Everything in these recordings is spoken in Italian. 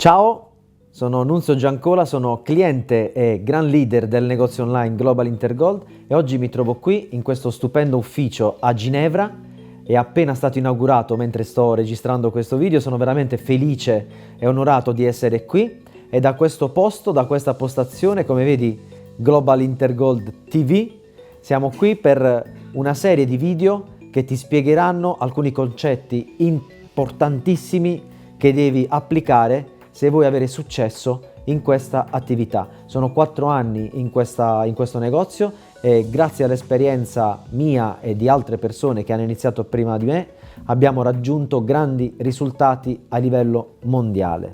Ciao, sono Nunzio Giancola, sono cliente e gran leader del negozio online Global Intergold e oggi mi trovo qui in questo stupendo ufficio a Ginevra. È appena stato inaugurato mentre sto registrando questo video, sono veramente felice e onorato di essere qui e da questo posto, da questa postazione, come vedi Global Intergold TV, siamo qui per una serie di video che ti spiegheranno alcuni concetti importantissimi che devi applicare se vuoi avere successo in questa attività. Sono 4 anni in questo negozio e grazie all'esperienza mia e di altre persone che hanno iniziato prima di me abbiamo raggiunto grandi risultati a livello mondiale.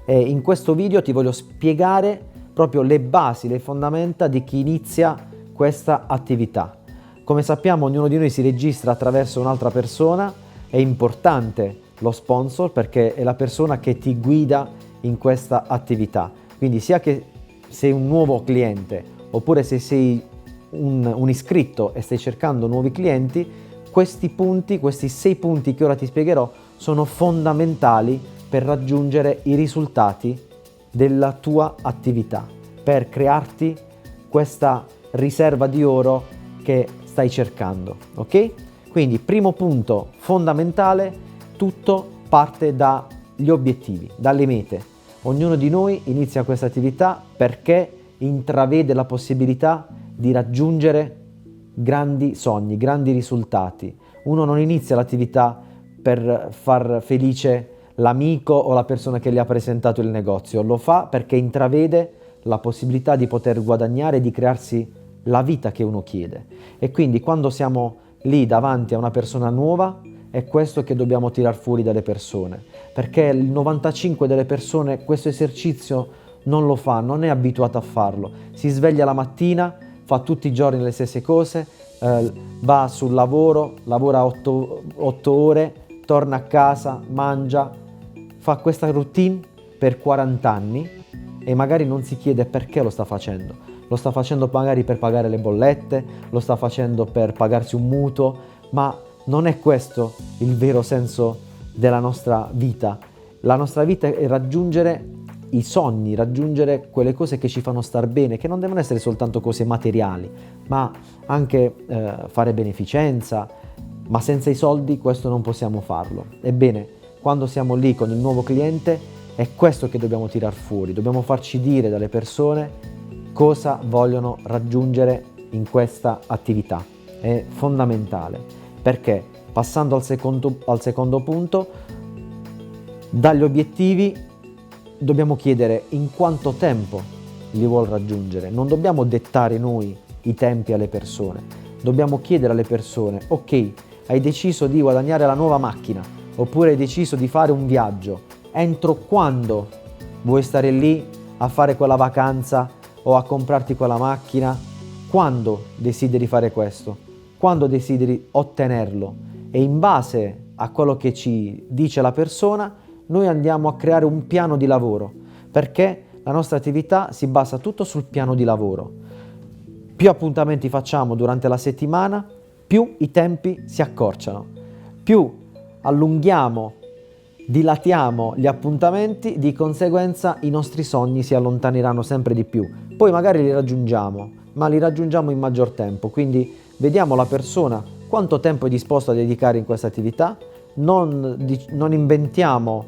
E in questo video ti voglio spiegare proprio le basi, le fondamenta di chi inizia questa attività. Come sappiamo, ognuno di noi si registra attraverso un'altra persona. È importante lo sponsor perché è la persona che ti guida in questa attività, quindi sia che sei un nuovo cliente oppure se sei un iscritto e stai cercando nuovi clienti, questi 6 punti che ora ti spiegherò sono fondamentali per raggiungere i risultati della tua attività, per crearti questa riserva di oro che stai cercando, ok? Quindi primo punto fondamentale, tutto parte dagli obiettivi, dalle mete. Ognuno di noi inizia questa attività perché intravede la possibilità di raggiungere grandi sogni, grandi risultati. Uno non inizia l'attività per far felice l'amico o la persona che gli ha presentato il negozio, lo fa perché intravede la possibilità di poter guadagnare e di crearsi la vita che uno chiede. E quindi quando siamo lì davanti a una persona nuova, è questo che dobbiamo tirar fuori dalle persone, perché il 95% delle persone questo esercizio non lo fa, non è abituato a farlo. Si sveglia la mattina, fa tutti i giorni le stesse cose, va sul lavoro, lavora 8 ore, torna a casa, mangia, fa questa routine per 40 anni e magari non si chiede perché lo sta facendo. Lo sta facendo magari per pagare le bollette, lo sta facendo per pagarsi un mutuo, ma non è questo il vero senso della nostra vita. La nostra vita è raggiungere i sogni, raggiungere quelle cose che ci fanno star bene, che non devono essere soltanto cose materiali, ma anche fare beneficenza, ma senza i soldi questo non possiamo farlo. Ebbene, quando siamo lì con il nuovo cliente è questo che dobbiamo tirar fuori, dobbiamo farci dire dalle persone cosa vogliono raggiungere in questa attività. È fondamentale. Perché, passando al secondo punto, dagli obiettivi dobbiamo chiedere in quanto tempo li vuol raggiungere. Non dobbiamo dettare noi i tempi alle persone, dobbiamo chiedere alle persone: ok, hai deciso di guadagnare la nuova macchina, oppure hai deciso di fare un viaggio, entro quando vuoi stare lì a fare quella vacanza o a comprarti quella macchina? Quando desideri fare questo? Quando desideri ottenerlo, e in base a quello che ci dice la persona noi andiamo a creare un piano di lavoro, perché la nostra attività si basa tutto sul piano di lavoro. Più appuntamenti facciamo durante la settimana, più i tempi si accorciano, più allunghiamo, dilatiamo gli appuntamenti, di conseguenza i nostri sogni si allontaneranno sempre di più. Poi magari li raggiungiamo, ma li raggiungiamo in maggior tempo, quindi vediamo la persona quanto tempo è disposto a dedicare in questa attività, non inventiamo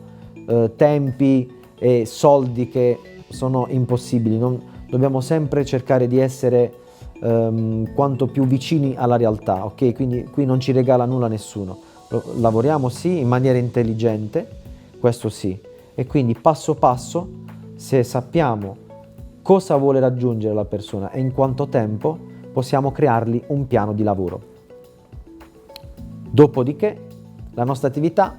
tempi e soldi che sono impossibili, dobbiamo sempre cercare di essere quanto più vicini alla realtà, ok? Quindi qui non ci regala nulla nessuno, lavoriamo sì in maniera intelligente, questo sì, e quindi passo passo, se sappiamo cosa vuole raggiungere la persona e in quanto tempo, possiamo creargli un piano di lavoro. Dopodiché la nostra attività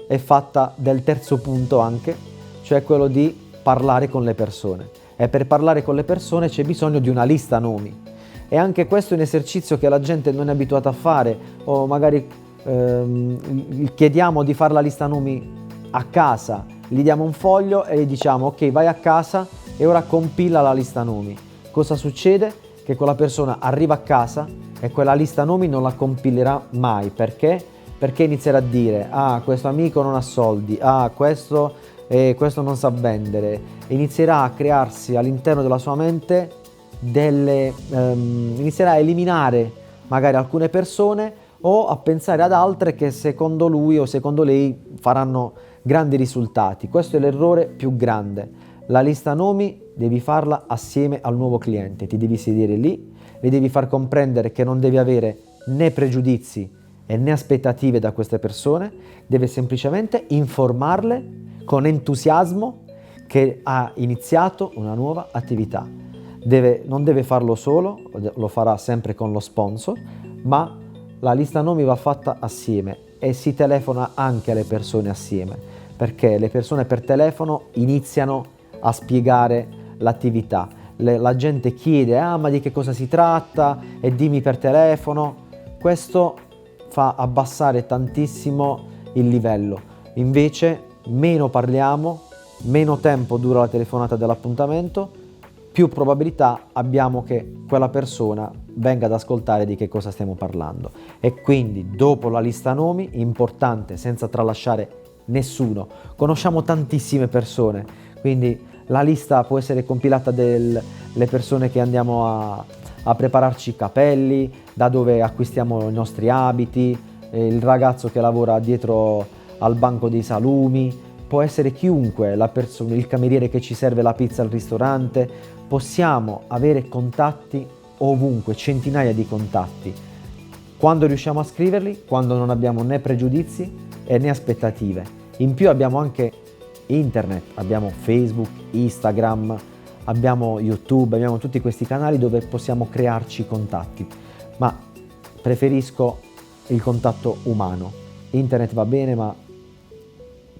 è fatta del terzo punto anche, cioè quello di parlare con le persone. E per parlare con le persone c'è bisogno di una lista nomi. E anche questo è un esercizio che la gente non è abituata a fare, o magari chiediamo di fare la lista nomi a casa, gli diamo un foglio e gli diciamo: ok, vai a casa e ora compila la lista nomi. Cosa succede? Che quella persona arriva a casa e quella lista nomi non la compilerà mai. Perché? Perché inizierà a dire: ah, questo amico non ha soldi, ah, questo e questo non sa vendere, inizierà a crearsi all'interno della sua mente inizierà a eliminare magari alcune persone o a pensare ad altre che secondo lui o secondo lei faranno grandi risultati. Questo è l'errore più grande. La lista nomi devi farla assieme al nuovo cliente, ti devi sedere lì, le devi far comprendere che non devi avere né pregiudizi e né aspettative da queste persone, deve semplicemente informarle con entusiasmo che ha iniziato una nuova attività. Non deve farlo solo, lo farà sempre con lo sponsor, ma la lista nomi va fatta assieme e si telefona anche alle persone assieme, perché le persone per telefono iniziano a spiegare l'attività. La gente chiede, ma di che cosa si tratta? E dimmi per telefono. Questo fa abbassare tantissimo il livello. Invece, meno parliamo, meno tempo dura la telefonata dell'appuntamento, più probabilità abbiamo che quella persona venga ad ascoltare di che cosa stiamo parlando. E quindi, dopo la lista nomi, importante, senza tralasciare nessuno. Conosciamo tantissime persone, quindi la lista può essere compilata delle persone che andiamo a prepararci i capelli, da dove acquistiamo i nostri abiti, il ragazzo che lavora dietro al banco dei salumi, può essere chiunque, il cameriere che ci serve la pizza al ristorante. Possiamo avere contatti ovunque, centinaia di contatti. Quando riusciamo a scriverli, quando non abbiamo né pregiudizi né aspettative. In più abbiamo anche internet, abbiamo Facebook, Instagram, abbiamo YouTube, abbiamo tutti questi canali dove possiamo crearci contatti, ma preferisco il contatto umano. Internet va bene, ma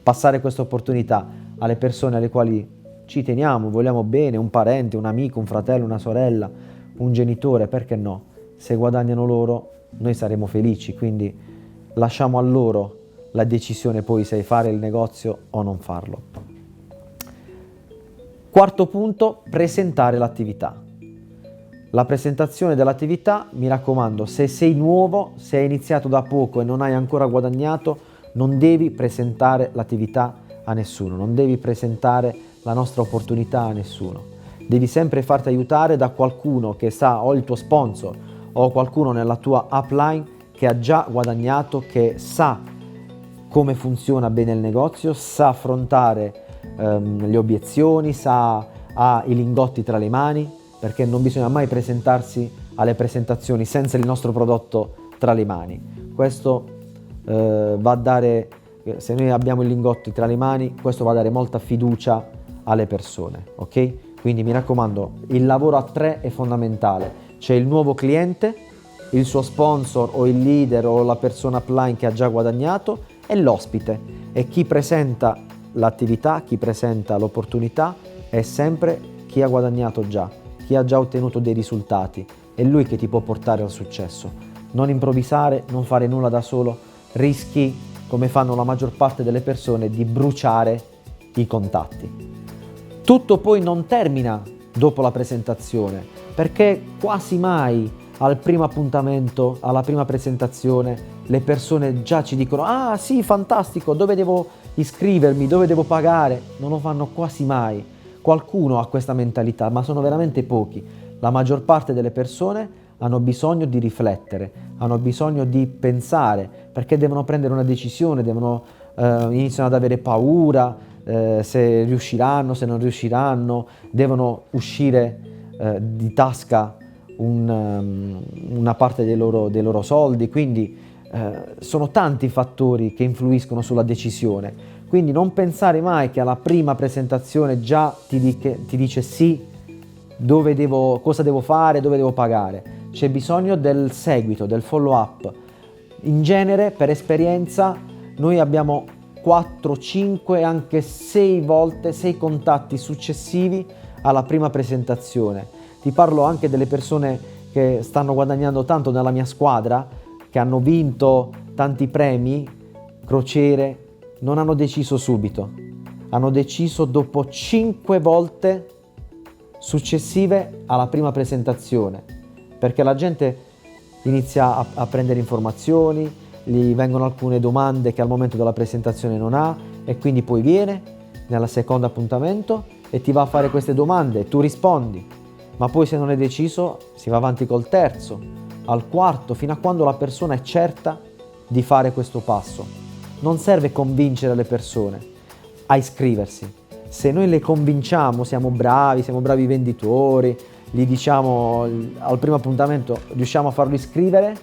passare questa opportunità alle persone alle quali ci teniamo, vogliamo bene, un parente, un amico, un fratello, una sorella, un genitore, perché no? Se guadagnano loro, noi saremo felici, quindi lasciamo a loro la decisione poi se fare il negozio o non farlo. Quarto punto, presentare l'attività. La presentazione dell'attività, mi raccomando, se sei nuovo, se hai iniziato da poco e non hai ancora guadagnato, non devi presentare l'attività a nessuno, non devi presentare la nostra opportunità a nessuno. Devi sempre farti aiutare da qualcuno che sa, o il tuo sponsor, o qualcuno nella tua upline che ha già guadagnato, che sa come funziona bene il negozio, sa affrontare le obiezioni, ha i lingotti tra le mani, perché non bisogna mai presentarsi alle presentazioni senza il nostro prodotto tra le mani. Questo va a dare, se noi abbiamo i lingotti tra le mani, questo va a dare molta fiducia alle persone, ok? Quindi mi raccomando, il lavoro a tre è fondamentale. C'è il nuovo cliente, il suo sponsor o il leader o la persona upline che ha già guadagnato e l'ospite. E chi presenta l'attività, chi presenta l'opportunità è sempre chi ha guadagnato già, chi ha già ottenuto dei risultati. È lui che ti può portare al successo. Non improvvisare, non fare nulla da solo, rischi, come fanno la maggior parte delle persone, di bruciare i contatti. Tutto poi non termina dopo la presentazione, perché quasi mai al primo appuntamento, alla prima presentazione, le persone già ci dicono: ah sì, fantastico, dove devo iscrivermi, dove devo pagare? Non lo fanno quasi mai. Qualcuno ha questa mentalità, ma sono veramente pochi. La maggior parte delle persone hanno bisogno di riflettere, hanno bisogno di pensare, perché devono prendere una decisione, iniziano ad avere paura, se riusciranno, se non riusciranno, devono uscire di tasca una parte dei loro soldi, quindi sono tanti i fattori che influiscono sulla decisione. Quindi non pensare mai che alla prima presentazione già ti dice sì, cosa devo fare, dove devo pagare. C'è bisogno del seguito, del follow up. In genere, per esperienza, noi abbiamo 4, 5, anche 6 contatti successivi alla prima presentazione. Ti parlo anche delle persone che stanno guadagnando tanto nella mia squadra, che hanno vinto tanti premi, crociere, non hanno deciso subito. Hanno deciso dopo 5 volte successive alla prima presentazione, perché la gente inizia a prendere informazioni, gli vengono alcune domande che al momento della presentazione non ha e quindi poi viene, nel secondo appuntamento e ti va a fare queste domande, tu rispondi, ma poi se non è deciso si va avanti col terzo, al quarto, fino a quando la persona è certa di fare questo passo. Non serve convincere le persone a iscriversi. Se noi le convinciamo, siamo bravi venditori, gli diciamo al primo appuntamento riusciamo a farlo iscrivere,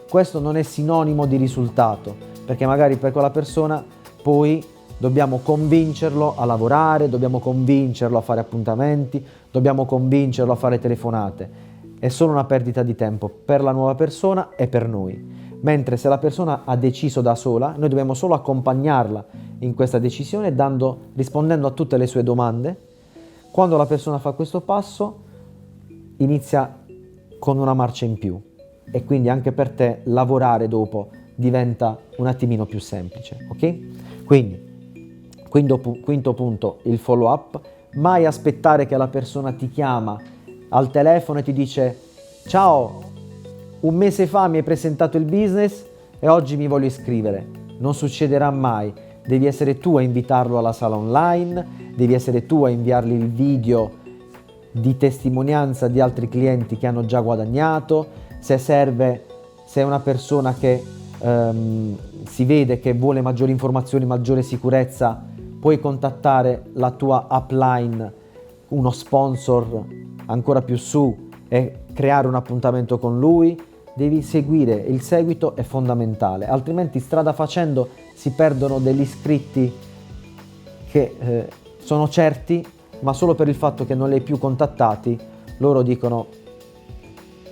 questo non è sinonimo di risultato, perché magari per quella persona poi dobbiamo convincerlo a lavorare, dobbiamo convincerlo a fare appuntamenti, dobbiamo convincerlo a fare telefonate. È solo una perdita di tempo per la nuova persona e per noi. Mentre se la persona ha deciso da sola, noi dobbiamo solo accompagnarla in questa decisione rispondendo a tutte le sue domande. Quando la persona fa questo passo, inizia con una marcia in più e quindi anche per te lavorare dopo diventa un attimino più semplice, ok? Quindi, quinto punto, il follow up. Mai aspettare che la persona ti chiama al telefono e ti dice: ciao, un mese fa mi hai presentato il business e oggi mi voglio iscrivere. Non succederà mai. Devi essere tu a invitarlo alla sala online, devi essere tu a inviargli il video di testimonianza di altri clienti che hanno già guadagnato. Se serve, se è una persona che si vede che vuole maggiori informazioni, maggiore sicurezza, puoi contattare la tua upline, uno sponsor ancora più su, e creare un appuntamento con lui. Devi seguire, il seguito è fondamentale, altrimenti strada facendo si perdono degli iscritti che sono certi, ma solo per il fatto che non li hai più contattati, loro dicono: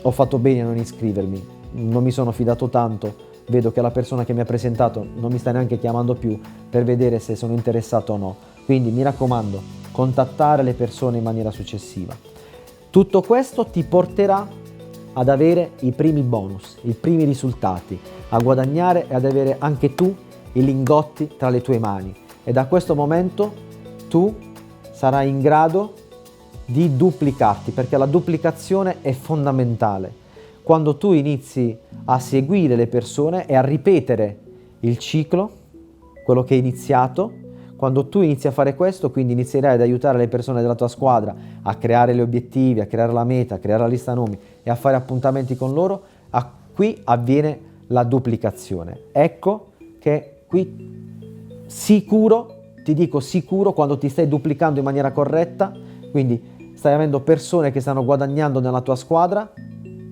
ho fatto bene a non iscrivermi, non mi sono fidato tanto, vedo che la persona che mi ha presentato non mi sta neanche chiamando più per vedere se sono interessato o no. Quindi mi raccomando, contattare le persone in maniera successiva. Tutto questo ti porterà ad avere i primi bonus, i primi risultati, a guadagnare e ad avere anche tu i lingotti tra le tue mani, e da questo momento tu sarai in grado di duplicarti, perché la duplicazione è fondamentale. Quando tu inizi a seguire le persone e a ripetere il ciclo, quello che è iniziato, quando tu inizi a fare questo, quindi inizierai ad aiutare le persone della tua squadra a creare gli obiettivi, a creare la meta, a creare la lista nomi e a fare appuntamenti con loro, qui avviene la duplicazione. Ecco che qui sicuro, ti dico sicuro, quando ti stai duplicando in maniera corretta, quindi stai avendo persone che stanno guadagnando nella tua squadra,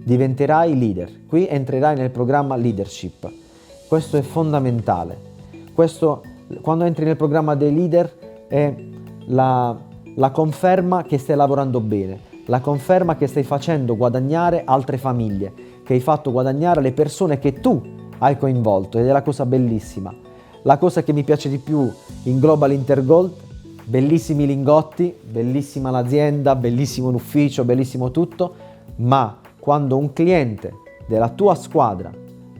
diventerai leader. Qui entrerai nel programma leadership. Questo è fondamentale. Questo, quando entri nel programma dei leader, è la conferma che stai lavorando bene, la conferma che stai facendo guadagnare altre famiglie, che hai fatto guadagnare le persone che tu hai coinvolto, ed è la cosa bellissima. La cosa che mi piace di più in Global Intergold: bellissimi lingotti, bellissima l'azienda, bellissimo l'ufficio, bellissimo tutto, ma quando un cliente della tua squadra,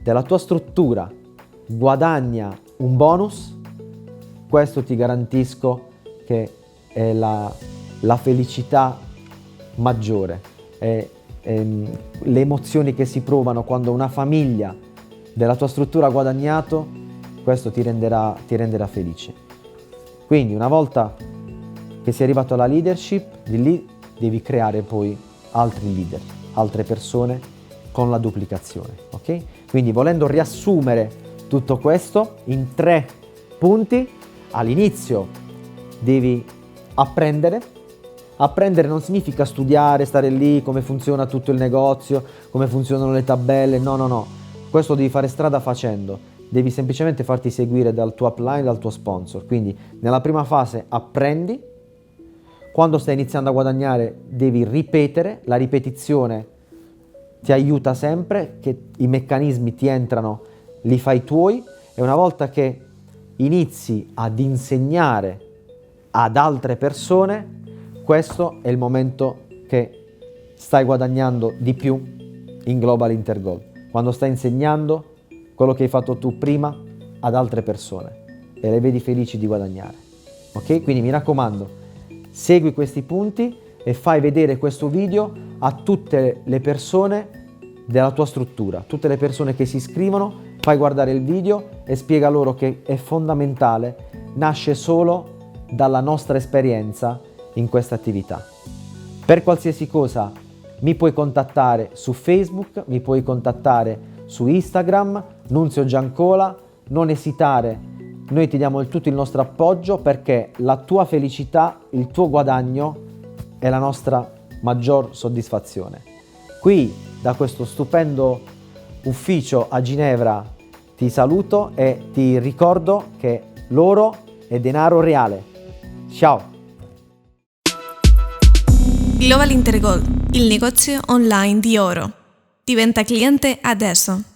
della tua struttura guadagna un bonus, questo ti garantisco che è la felicità maggiore, le emozioni che si provano quando una famiglia della tua struttura ha guadagnato, questo ti renderà felice. Quindi una volta che sei arrivato alla leadership, di lì devi creare poi altri leader, altre persone con la duplicazione, ok? Quindi, volendo riassumere tutto questo in 3 punti: all'inizio devi apprendere. Apprendere non significa studiare, stare lì, come funziona tutto il negozio, come funzionano le tabelle, no. Questo devi fare strada facendo, devi semplicemente farti seguire dal tuo upline, dal tuo sponsor. Quindi nella prima fase apprendi, quando stai iniziando a guadagnare devi ripetere, la ripetizione ti aiuta sempre, che i meccanismi ti entrano, li fai tuoi, e una volta che inizi ad insegnare ad altre persone, questo è il momento che stai guadagnando di più in Global Intergold, quando stai insegnando quello che hai fatto tu prima ad altre persone e le vedi felici di guadagnare, ok? Quindi mi raccomando, segui questi punti e fai vedere questo video a tutte le persone della tua struttura, tutte le persone che si iscrivono. Fai guardare il video e spiega loro che è fondamentale, nasce solo dalla nostra esperienza in questa attività. Per qualsiasi cosa mi puoi contattare su Facebook, mi puoi contattare su Instagram, Nunzio Giancola, non esitare, noi ti diamo tutto il nostro appoggio perché la tua felicità, il tuo guadagno è la nostra maggior soddisfazione. Qui, da questo stupendo ufficio a Ginevra, ti saluto e ti ricordo che l'oro è denaro reale. Ciao! Global Intergold, il negozio online di oro. Diventa cliente adesso.